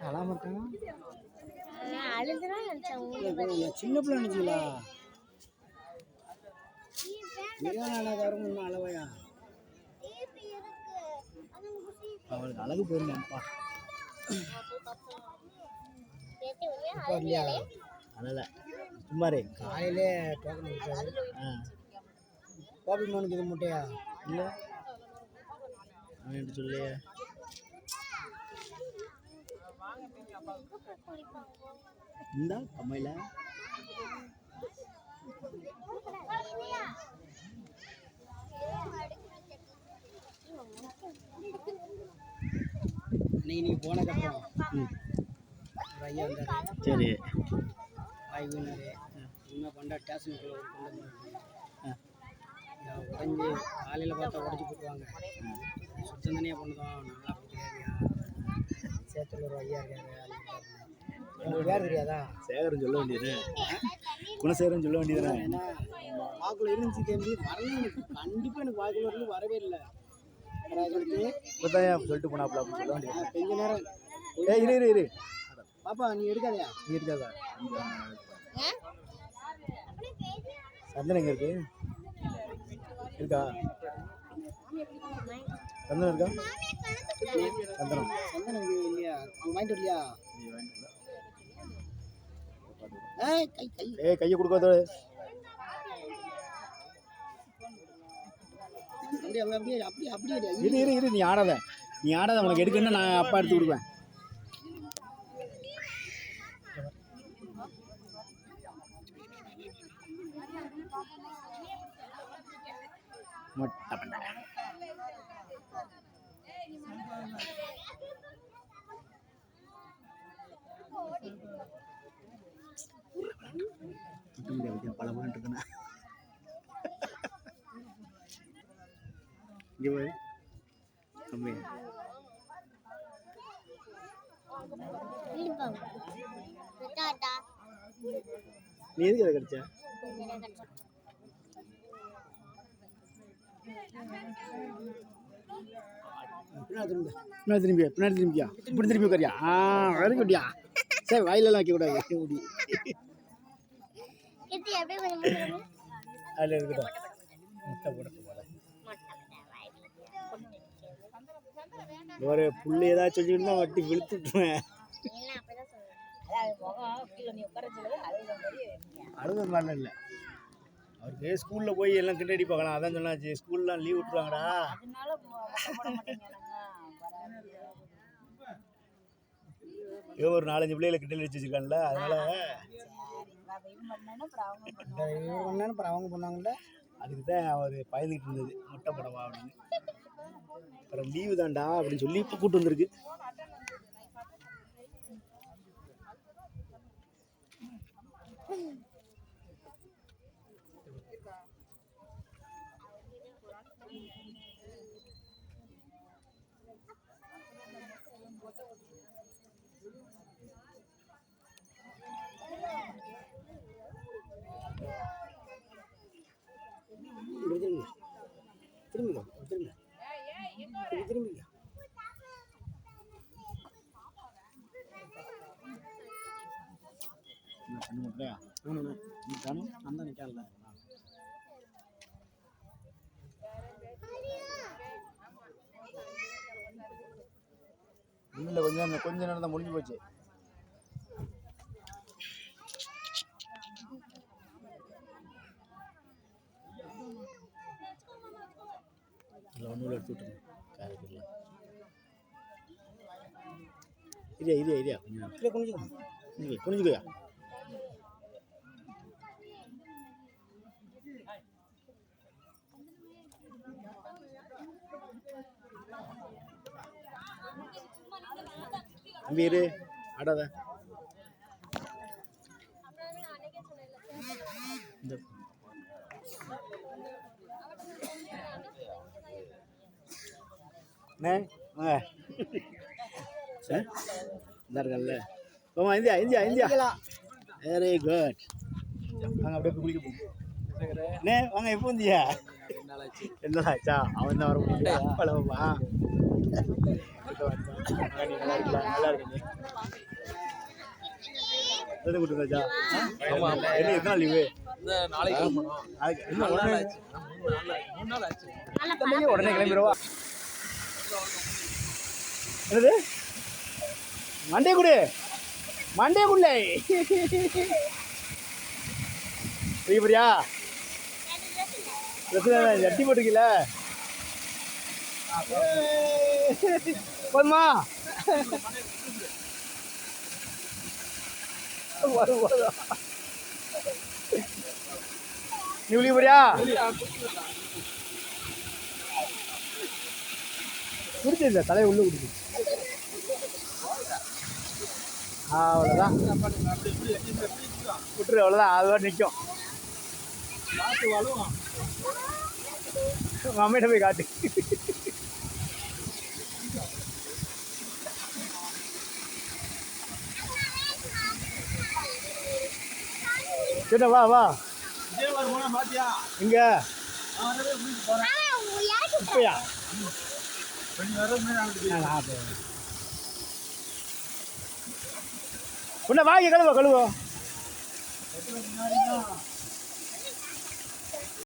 அழாம இருக்காங்க. சின்ன பிள்ளை நினைச்சீங்களா? மிருகநாளகாரம் இன்னும் அளவையா? அவளுக்கு அழகு போயிருந்தாப்பா இல்லையா? அதனால சும்மாரு காலையிலே டோக்கன் கொடுத்தாரு. கோபி மனுக்கு இது முட்டையா இல்லை அவன் சொல்லியே இந்த கம்மையில் நீ போனக்கப்புறம் ஒரு ஐயா வந்தார். சரி ஆய்வுனாரு இன்னும் கொண்டா ஸ்டேஷனுக்குள்ள உடஞ்சி காலையில் பார்த்தா உடச்சி போட்டுவாங்க. சுத்தம் தனியாக பண்ணுதோம் நல்லா பிடிக்கிறாரியா சேத்துல ஒரு ஐயா இருக்காரு. உங்களுக்கு பேர் தெரியாதா? சேகரன் சொல்ல வேண்டியது குணசேகரன் சொல்ல வேண்டியது. ஏன்னா வாக்குள்ள இருந்துச்சு தேம்பி வரல. எனக்கு கண்டிப்பாக எனக்கு வாக்குள்ள இருந்து வரவே இல்லை. சொல்லிட்டு போனாப்ல அப்படின்னு சொல்ல வேண்டியது. கொஞ்ச நேரம் இரு பாப்பா நீ எடுக்காதயா? நீ எடுக்காதா? சந்தனம் எங்க இருக்கு? இருக்கா சந்தனம்? இருக்கா சந்தனம்? சந்தனம் இல்லையா? வாங்கிட்டு இல்லையா? கையை கொடுக்காத. இரு நீ ஆடாத உனக்கு எடுக்கணும்னா நான் அப்பா எடுத்து கொடுப்பேன். மொட்டை பண்ண பல மணி இருக்குண்ணா. இங்கே போய் கம்மி நீ எதுக்கு அதை கிடைச்ச? பின்னாடி திரும்பியா இப்படி திரும்பி உட்காரியா? வெரி குட்டியா. சரி வாயிலெல்லாம் வைக்கக்கூடாது. முடி அதில் இருக்கட்டும். முட்டை போட ஒரு புள்ளி ஏதாச்சும் சொல்லிட்டு தான் வட்டி விழுத்துட்டுருவேன். அழுத மாதிரிலாம் இல்லை. அவருக்கு ஸ்கூலில் போய் எல்லாம் கிண்டடி பார்க்கலாம். அதான் சொன்னாச்சு ஸ்கூல்லாம் லீவ் விட்டுருவாங்கடா. இவன் ஒரு 4-5 பிள்ளைகளை கிண்டல் அடிச்சு வச்சிருக்கான்ல. அதனால அவங்க பண்ணாங்கல்ல. அதுக்கு தான் அவர் பயந்துக்கிட்டு இருந்தது முட்டை படவா அப்படின்னு. அப்புறம் லீவு தான்டா அப்படின்னு சொல்லி இப்போ கூப்பிட்டு வந்திருக்கு. திரும்பிங்க அந்த நிற்கல. இல்லை கொஞ்ச நேரம் தான் முடிஞ்சு போச்சு. இல்லை ஒன்றும் எடுத்து விட்டுருங்க. காரைக்குடியில் இரியா குனிஞ்சுக்கோயா. தம்பி இரு ஆடாத. இந்த இருக்காங்கல்ல. India very good. நாங்கள் அப்படியே குளிக்க போவோம். அண்ணே வாங்க எப்போ வந்தியா? என்னடாச்சா அவன் தான் வர முடியல பழவமா நல்லா இருக்கா? நல்லா இருக்கு. எது கூட்டுதாச்சா? என்ன எத்தனை நாள் லீவு? நாளைக்கு உடனே கிளம்பிடுவா. என்னது மண்டே குடு மண்டே குள்ள புரியா ஜட்டி போட்டுக்கல போதுமா? நீ உள்ளே போறியா? குடிச்சிருந்த தலையை உள்ள குடிச்சு அவ்வளோதான் விட்டுரு அவ்வளோதான் அதுவாக நிற்கும். உங்கள் அம்மையிட்ட போய் காட்டு. சரி வா வா இங்க இப்பயா உன்ன வாங்கி கழுவ